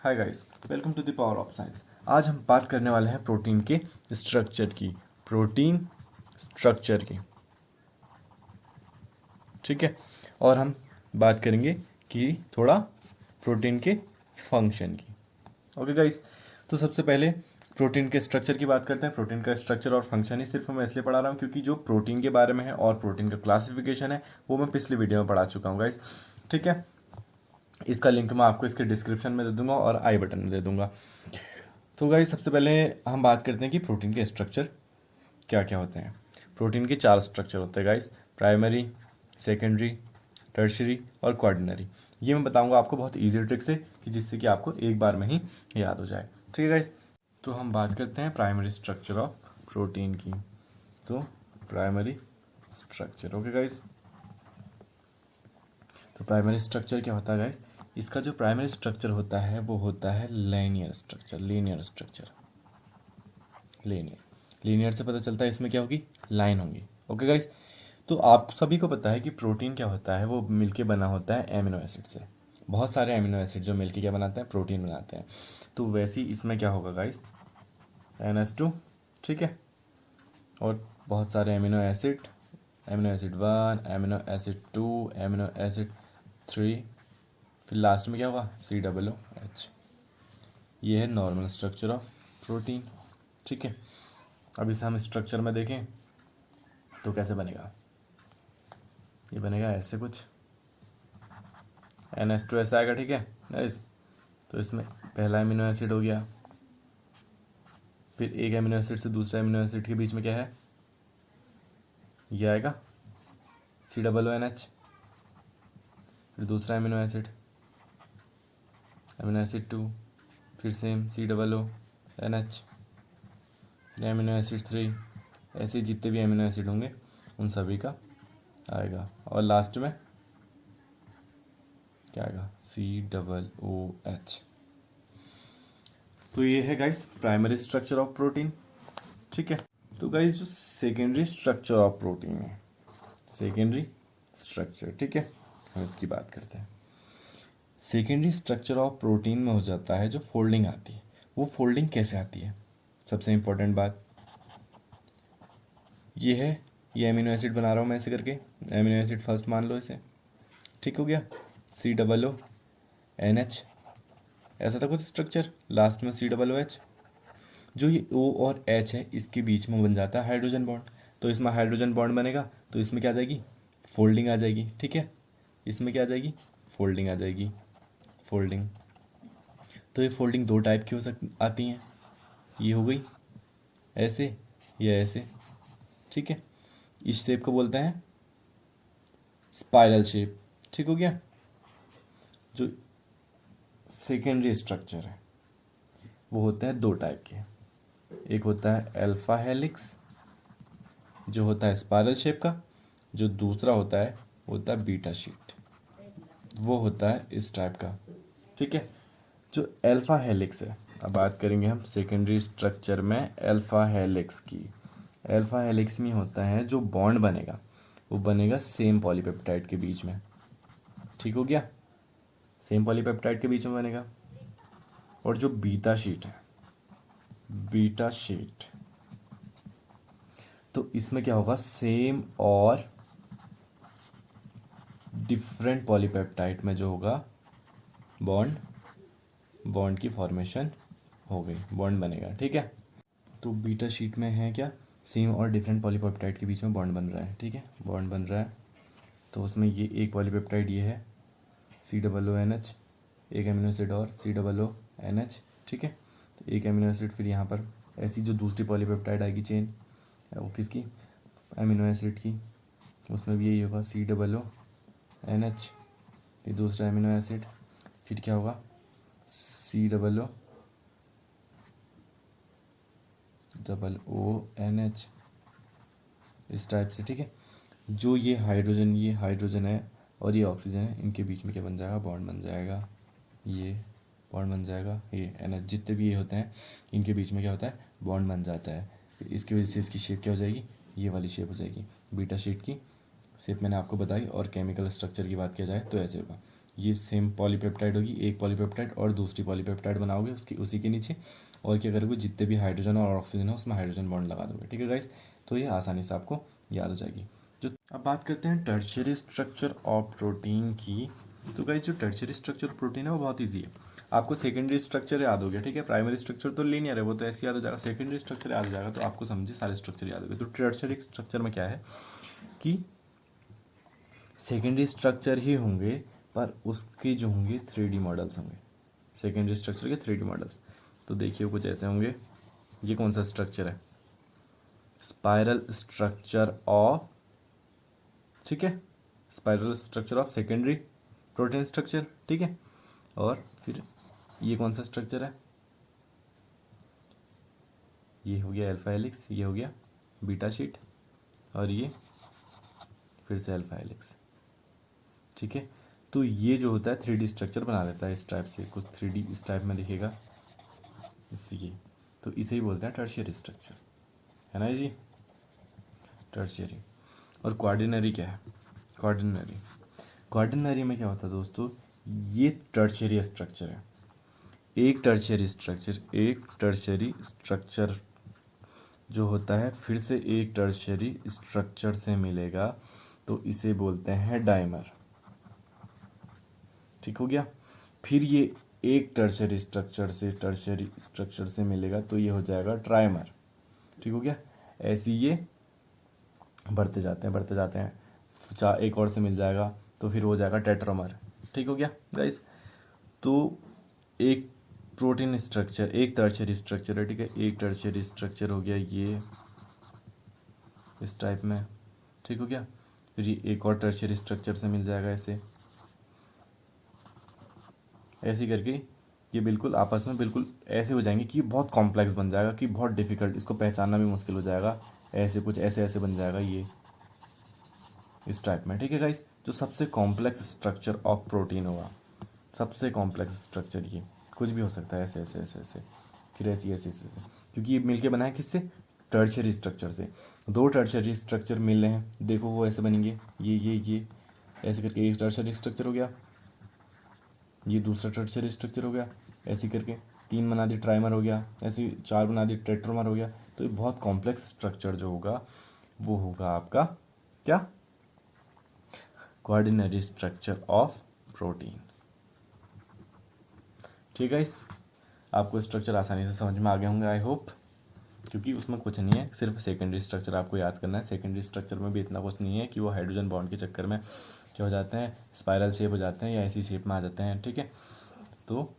Hi guys, welcome to the power of science. आज हम बात करने वाले हैं प्रोटीन के स्ट्रक्चर की। प्रोटीन स्ट्रक्चर की, ठीक है। और हम बात करेंगे कि थोड़ा प्रोटीन के फंक्शन की। ओके गाइस, तो सबसे पहले प्रोटीन के स्ट्रक्चर की बात करते हैं। प्रोटीन का स्ट्रक्चर और फंक्शन ही सिर्फ मैं इसलिए पढ़ा रहा हूँ क्योंकि जो प्रोटीन के बारे में है और प्रोटीन का क्लासिफिकेशन है वो मैं पिछली वीडियो में पढ़ा चुका हूँ गाइस, ठीक है। इसका लिंक मैं आपको इसके डिस्क्रिप्शन में दे दूंगा और आई बटन में दे दूंगा। तो गाइस, सबसे पहले हम बात करते हैं कि प्रोटीन के स्ट्रक्चर क्या क्या होते हैं। प्रोटीन के 4 स्ट्रक्चर होते हैं गाइस, प्राइमरी, सेकेंडरी, टर्शियरी और क्वार्डिनरी। ये मैं बताऊंगा आपको बहुत ईजी ट्रिक से कि जिससे कि आपको एक बार में ही याद हो जाए, ठीक है गाइस। तो हम बात करते हैं प्राइमरी स्ट्रक्चर ऑफ प्रोटीन की। तो प्राइमरी स्ट्रक्चर, ओके गाइस। तो प्राइमरी स्ट्रक्चर क्या होता है गाइस? इसका जो प्राइमरी स्ट्रक्चर होता है वो होता है linear structure. Linear structure, linear से पता चलता है इसमें क्या होगी, लाइन होंगी। ओके गाइस, तो आप सभी को पता है कि प्रोटीन क्या होता है, वो मिलके बना होता है एमिनो एसिड से। बहुत सारे एमिनो एसिड जो मिलके क्या बनाते हैं, प्रोटीन बनाते हैं। तो वैसे ही इसमें क्या होगा गाइस, NH2, ठीक है। और बहुत सारे amino acid, amino acid 1, amino acid 2, amino acid 3, फिर लास्ट में क्या होगा, COOH। ये है नॉर्मल स्ट्रक्चर ऑफ प्रोटीन, ठीक है। अब इसे हम स्ट्रक्चर में देखें तो कैसे बनेगा। ये बनेगा ऐसे कुछ, NH2 ऐसा आएगा, ठीक है गाइस। तो इसमें पहला एमिनो एसिड हो गया, फिर एक एमिनो एसिड से दूसरे एमिनो एसिड के बीच में क्या है, ये आएगा COOH। फिर दूसरा एमिनो एसिड, एमिनो एसिड 2, फिर सेम COOH। एमिनो एसिड 3, ऐसे जितने भी एमिनो एसिड होंगे उन सभी का आएगा। और लास्ट में क्या आएगा, COOH। तो ये है guys primary structure of protein, ठीक है। तो गाइस जो सेकेंडरी स्ट्रक्चर ऑफ प्रोटीन है, सेकेंडरी स्ट्रक्चर, ठीक है, हम इसकी बात करते हैं। सेकेंडरी स्ट्रक्चर ऑफ प्रोटीन में हो जाता है जो फोल्डिंग आती है। वो फोल्डिंग कैसे आती है, सबसे इंपॉर्टेंट बात ये है, ये एमिनो एसिड बना रहा हूँ मैं ऐसे करके, एमिनो एसिड फर्स्ट मान लो इसे, ठीक हो गया। COONH, ऐसा था कुछ स्ट्रक्चर, लास्ट में COOH। जो ये O और H है इसके बीच में बन जाता है हाइड्रोजन बॉन्ड। तो इसमें हाइड्रोजन बॉन्ड बनेगा तो इसमें क्या आ जाएगी, फोल्डिंग आ जाएगी, ठीक है। इसमें क्या आ जाएगी, फोल्डिंग आ जाएगी, फोल्डिंग। तो ये फोल्डिंग दो टाइप की आती हैं, ये हो गई ऐसे या ऐसे, ठीक है। इस शेप को बोलते हैं स्पाइरल शेप, ठीक हो गया। जो सेकेंडरी स्ट्रक्चर है वो होते हैं दो टाइप के, एक होता है अल्फा हेलिक्स जो होता है स्पाइरल शेप का, जो दूसरा होता है बीटा शीट, वो होता है इस टाइप का, ठीक है। जो अल्फा हेलिक्स है, अब बात करेंगे हम सेकेंडरी स्ट्रक्चर में अल्फा हेलिक्स की। अल्फा हेलिक्स में होता है जो बॉन्ड बनेगा वो बनेगा सेम पॉलीपेप्टाइड के बीच में, ठीक हो गया, सेम पॉलीपेप्टाइड के बीच में बनेगा। और जो बीटा शीट है, बीटा शीट, तो इसमें क्या होगा, सेम और डिफरेंट पॉलीपेप्टाइड में जो होगा बॉन्ड की फॉर्मेशन हो गई, बॉन्ड बनेगा, ठीक है। तो बीटा शीट में है क्या, सेम और डिफरेंट पॉलीपेप्टाइड के बीच में बॉन्ड बन रहा है, ठीक है, बॉन्ड बन रहा है। तो उसमें ये एक पॉलीपेप्टाइड ये है COONH, एक एमिनो एसिड और COONH, ठीक है। तो एक एमिनो एसिड, फिर यहाँ पर ऐसी जो दूसरी पॉलीपेप्टाइड आएगी चेन, वो किसकी, एमिनो एसिड की, उसमें भी यही होगा COONH, फिर दूसरा एमिनो एसिड, फिर क्या होगा COOH, इस टाइप से, ठीक है। जो ये हाइड्रोजन है और ये ऑक्सीजन है, इनके बीच में क्या बन जाएगा, बॉन्ड बन जाएगा, ये बॉन्ड बन जाएगा, ये NH, जितने भी ये होते हैं इनके बीच में क्या होता है, बॉन्ड बन जाता है। फिर इसकी वजह से इसकी शेप क्या हो जाएगी, ये वाली शेप हो जाएगी, बीटा शीट की शेप मैंने आपको बताई। और केमिकल स्ट्रक्चर की बात किया जाए तो ऐसे होगा, ये सेम पॉलीपेप्टाइड होगी, एक पॉलीपेप्टाइड और दूसरी पॉलीपेप्टाइड बनाओगे उसकी उसी के नीचे, और क्या करोगे, जितने भी हाइड्रोजन और ऑक्सीजन है उसमें हाइड्रोजन बॉन्ड लगा दोगे। ठीक है गाइस, तो ये आसानी से आपको याद हो जाएगी। जो अब बात करते हैं टर्शियरी स्ट्रक्चर ऑफ प्रोटीन की। तो गाइस जो टर्शियरी स्ट्रक्चर प्रोटीन है वो बहुत ईजी है, आपको सेकेंडरी स्ट्रक्चर याद हो गया। ठीक है, प्राइमरी स्ट्रक्चर तो लीनियर है, वो तो ऐसे याद हो जाएगा, सेकेंडरी स्ट्रक्चर याद हो जाएगा, तो आपको समझिए सारे स्ट्रक्चर याद हो गए। तो टर्शियरी स्ट्रक्चर में क्या है कि सेकेंडरी स्ट्रक्चर ही होंगे पर उसके जो होंगे 3D मॉडल्स होंगे, सेकेंडरी स्ट्रक्चर के 3D मॉडल्स। तो देखिए कुछ ऐसे होंगे, ये कौन सा स्ट्रक्चर है, स्पाइरल स्ट्रक्चर ऑफ, ठीक है, spiral structure of secondary protein structure. ठीक है, और फिर ये कौन सा स्ट्रक्चर है, ये हो गया अल्फा हेलिक्स, ये हो गया बीटा शीट, और ये फिर से अल्फा हेलिक्स। ठीक है, तो ये जो होता है 3D स्ट्रक्चर बना देता है इस टाइप से, कुछ 3D इस टाइप में दिखेगा इसी, तो इसे ही बोलते हैं टर्शियरी स्ट्रक्चर, है ना जी, टर्शियरी। और क्वार्डिनरी क्या है, क्वार्डिनरी, क्वार्डिनरी में क्या होता है दोस्तों, ये टर्शियरी स्ट्रक्चर है, एक टर्शियरी स्ट्रक्चर, एक टर्शियरी स्ट्रक्चर जो होता है फिर से एक टर्शियरी स्ट्रक्चर से मिलेगा, तो इसे बोलते हैं डाइमर। ठीक हो गया, फिर ये एक टर्शियरी स्ट्रक्चर से मिलेगा तो ये हो जाएगा ट्राइमर। ठीक हो गया, ऐसे ये बढ़ते जाते हैं, चार एक और से मिल जाएगा तो फिर हो जाएगा टेट्रामर। ठीक हो गया गाइस, तो एक प्रोटीन स्ट्रक्चर एक टर्शियरी स्ट्रक्चर है। ठीक है, एक टर्शियरी स्ट्रक्चर हो गया ये इस टाइप में। ठीक हो गया, फिर ये एक और टर्शियरी स्ट्रक्चर से मिल जाएगा ऐसे, ऐसे करके ये बिल्कुल आपस में बिल्कुल ऐसे हो जाएंगे कि बहुत कॉम्प्लेक्स बन जाएगा, कि बहुत डिफिकल्ट, इसको पहचानना भी मुश्किल हो जाएगा, ऐसे कुछ ऐसे ऐसे बन जाएगा ये इस टाइप में। ठीक है गाइस, जो सबसे कॉम्प्लेक्स स्ट्रक्चर ऑफ प्रोटीन होगा, सबसे कॉम्प्लेक्स स्ट्रक्चर ये कुछ भी हो सकता है, ऐसे ऐसे ऐसे ऐसे, फिर ऐसे ऐसे ऐसे ऐसे, क्योंकि ये मिलके बना है किससे, टर्शियरी स्ट्रक्चर से। दो टर्शियरी स्ट्रक्चर मिल रहे हैं, देखो वो ऐसे बनेंगे, ये ऐसे करके एक टर्शियरी स्ट्रक्चर हो गया, ये दूसरा टर्शियरी स्ट्रक्चर हो गया, ऐसे करके तीन बना दी ट्राइमर हो गया, ऐसे चार बना दी टेट्रामर हो गया। तो ये बहुत कॉम्प्लेक्स स्ट्रक्चर जो होगा वो होगा आपका क्या, कोऑर्डिनरी स्ट्रक्चर ऑफ प्रोटीन। ठीक है, आपको स्ट्रक्चर आसानी से समझ में आ गए होंगे आई होप, क्योंकि उसमें कुछ नहीं है, सिर्फ सेकेंडरी स्ट्रक्चर आपको याद करना है। सेकेंडरी स्ट्रक्चर में भी इतना कुछ नहीं है कि वो हाइड्रोजन बॉन्ड के चक्कर में क्या हो जाते हैं, स्पाइरल शेप हो जाते हैं या ऐसी शेप में आ जाते हैं। ठीक है, तो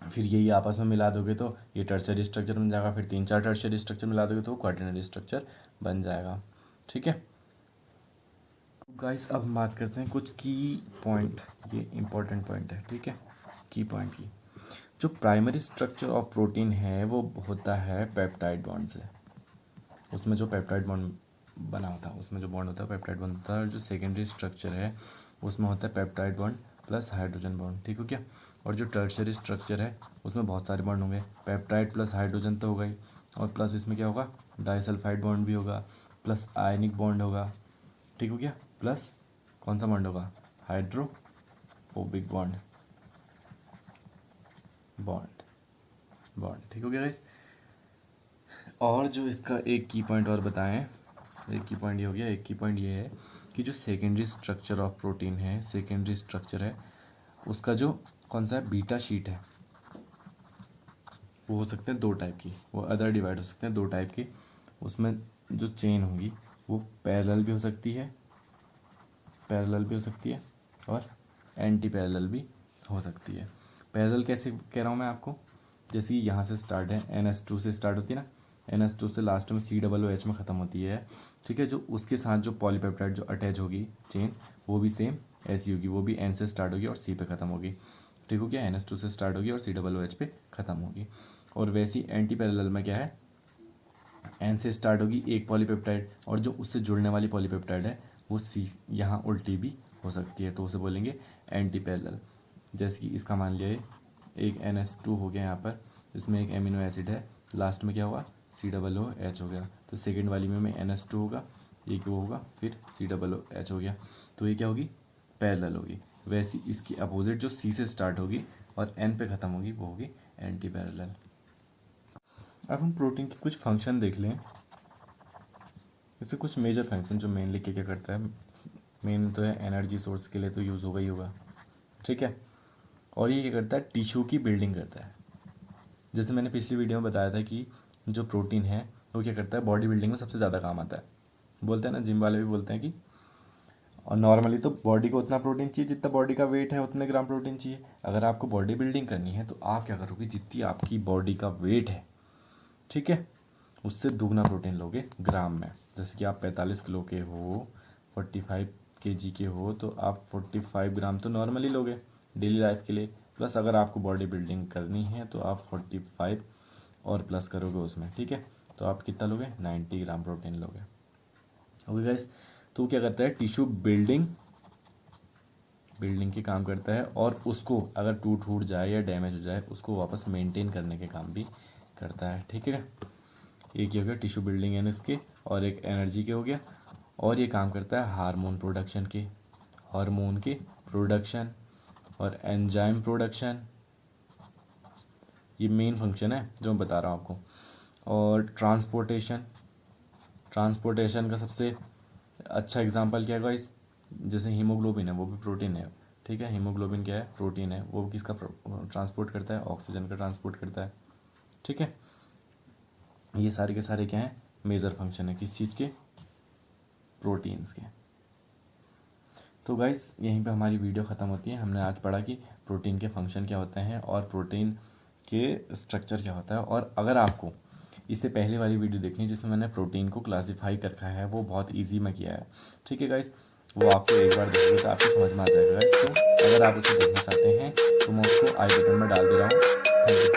फिर यही आपस में मिला दोगे तो ये टर्शियरी स्ट्रक्चर बन जाएगा, फिर तीन चार टर्शियरी स्ट्रक्चर मिला दोगे तो क्वार्टरनरी स्ट्रक्चर बन जाएगा। ठीक है गाइस, अब हम बात करते हैं कुछ की पॉइंट, ये इंपॉर्टेंट पॉइंट है। ठीक है, की पॉइंट की, जो प्राइमरी स्ट्रक्चर ऑफ प्रोटीन है वो होता है पेप्टाइड बॉन्ड से, उसमें जो पेप्टाइड बॉन्ड बना होता है, उसमें जो बॉन्ड होता है पेप्टाइड बॉन्ड होता है। और जो सेकेंडरी स्ट्रक्चर है उसमें होता है peptide bond plus hydrogen bond. ठीक हो क्या, और जो टर्शियरी स्ट्रक्चर है उसमें बहुत सारे बॉन्ड होंगे, पेप्टाइड प्लस हाइड्रोजन तो होगा ही, और प्लस इसमें क्या होगा, डाइसल्फाइड बॉन्ड भी होगा, प्लस आयनिक बॉन्ड होगा। ठीक हो गया, प्लस कौन सा बॉन्ड होगा, हाइड्रोफोबिक बॉन्ड बॉन्ड बॉन्ड ठीक हो गया गाइस। और जो इसका एक की पॉइंट और बताएं, एक की पॉइंट ये हो गया, एक की पॉइंट ये है कि जो सेकेंडरी स्ट्रक्चर ऑफ प्रोटीन है, सेकेंडरी स्ट्रक्चर है उसका जो कौन सा है, बीटा शीट है, वो हो सकते हैं दो टाइप की, वो अदर डिवाइड हो सकते हैं दो टाइप की। उसमें जो चेन होगी वो पैरेलल भी हो सकती है, पैरेलल भी हो सकती है, और एंटी पैरेलल भी हो सकती है। पैरेलल कैसे कह रहा हूँ मैं आपको, जैसे यहाँ से स्टार्ट है, NH2 से स्टार्ट होती है ना, NH2 से लास्ट में COOH में ख़त्म होती है। ठीक है, जो उसके साथ जो पॉलीपेप्टाइड जो अटैच होगी चेन, वो भी सेम ऐसी होगी, वो भी N से स्टार्ट होगी और C पे ख़त्म होगी। ठीक हो गया, NH2 से स्टार्ट होगी और COOH पे ख़त्म होगी। और वैसी एंटी पैरेलल में क्या है, N से स्टार्ट होगी एक पॉलीपेप्टाइड, और जो उससे जुड़ने वाली पॉलीपेप्टाइड है वो C यहाँ उल्टी भी हो सकती है, तो उसे बोलेंगे एंटी पैरेलल। जैसे कि इसका मान लिया एक NH2 हो गया यहाँ पर, इसमें एक एमिनो एसिड है, लास्ट में क्या हुआ, COOH हो गया, तो सेकेंड वाली में NH2 होगा, एक वो होगा, फिर COOH हो गया, तो ये क्या होगी, पैरेलल होगी, वैसी इसकी अपोजिट जो सी से स्टार्ट होगी और एन पे ख़त्म होगी वो होगी एंटी पैरेलल। अब हम प्रोटीन के कुछ फंक्शन देख लें। इससे कुछ मेजर फंक्शन जो मेनली क्या क्या करता है, मेन तो है एनर्जी सोर्स के लिए तो यूज़ होगा ही होगा, ठीक है। और ये क्या करता है, टिश्यू की बिल्डिंग करता है। जैसे मैंने पिछली वीडियो में बताया था कि जो प्रोटीन है वो क्या करता है, बॉडी बिल्डिंग में सबसे ज़्यादा काम आता है। बोलते हैं ना, जिम वाले भी बोलते हैं कि, और नॉर्मली तो बॉडी को उतना प्रोटीन चाहिए जितना बॉडी का वेट है उतने ग्राम प्रोटीन चाहिए। अगर आपको बॉडी बिल्डिंग करनी है तो आप क्या करोगे, जितनी आपकी बॉडी का वेट है, ठीक है, उससे दुगना प्रोटीन लोगे ग्राम में। जैसे कि आप 45 किलो के हो, 45 केजी के हो, तो आप 45 ग्राम तो नॉर्मली लोगे डेली लाइफ के लिए। प्लस अगर आपको बॉडी बिल्डिंग करनी है तो आप 45 और प्लस करोगे उसमें, ठीक है, तो आप कितना लोगे, 90 ग्राम प्रोटीन लोगे। ओके गाइस, तो क्या करता है, टिश्यू बिल्डिंग के काम करता है, और उसको अगर टूट जाए या डैमेज हो जाए उसको वापस मेंटेन करने के काम भी करता है, ठीक है। एक ये हो गया टिश्यू बिल्डिंग एंड इसके, और एक एनर्जी के हो गया। और ये काम करता है हार्मोन के प्रोडक्शन और एंजाइम प्रोडक्शन। ये मेन फंक्शन है जो मैं बता रहा हूँ आपको। और ट्रांसपोर्टेशन का सबसे अच्छा एग्जांपल क्या है गाइस, जैसे हीमोग्लोबिन है वो भी प्रोटीन है, ठीक है। हीमोग्लोबिन क्या है, प्रोटीन है, वो किसका ट्रांसपोर्ट करता है, ऑक्सीजन का ट्रांसपोर्ट करता है, ठीक है। ये सारे के सारे क्या हैं, मेजर फंक्शन है किस चीज़ के, प्रोटीन्स के। तो गाइस यहीं पे हमारी वीडियो ख़त्म होती है। हमने आज पढ़ा कि प्रोटीन के फंक्शन क्या होते हैं और प्रोटीन के स्ट्रक्चर क्या होता है। और अगर आपको इससे पहले वाली वीडियो देखनी जिसमें मैंने प्रोटीन को क्लासीफाई कर रखा है, वो बहुत ईजी में किया है, ठीक है गाइस, वो आपको एक बार देखिए तो आपको समझ में आ जाएगा गाइस। तो अगर आप उसे देखना चाहते हैं तो मैं उसको आई बटन में डाल दे रहा हूँ। Thank you.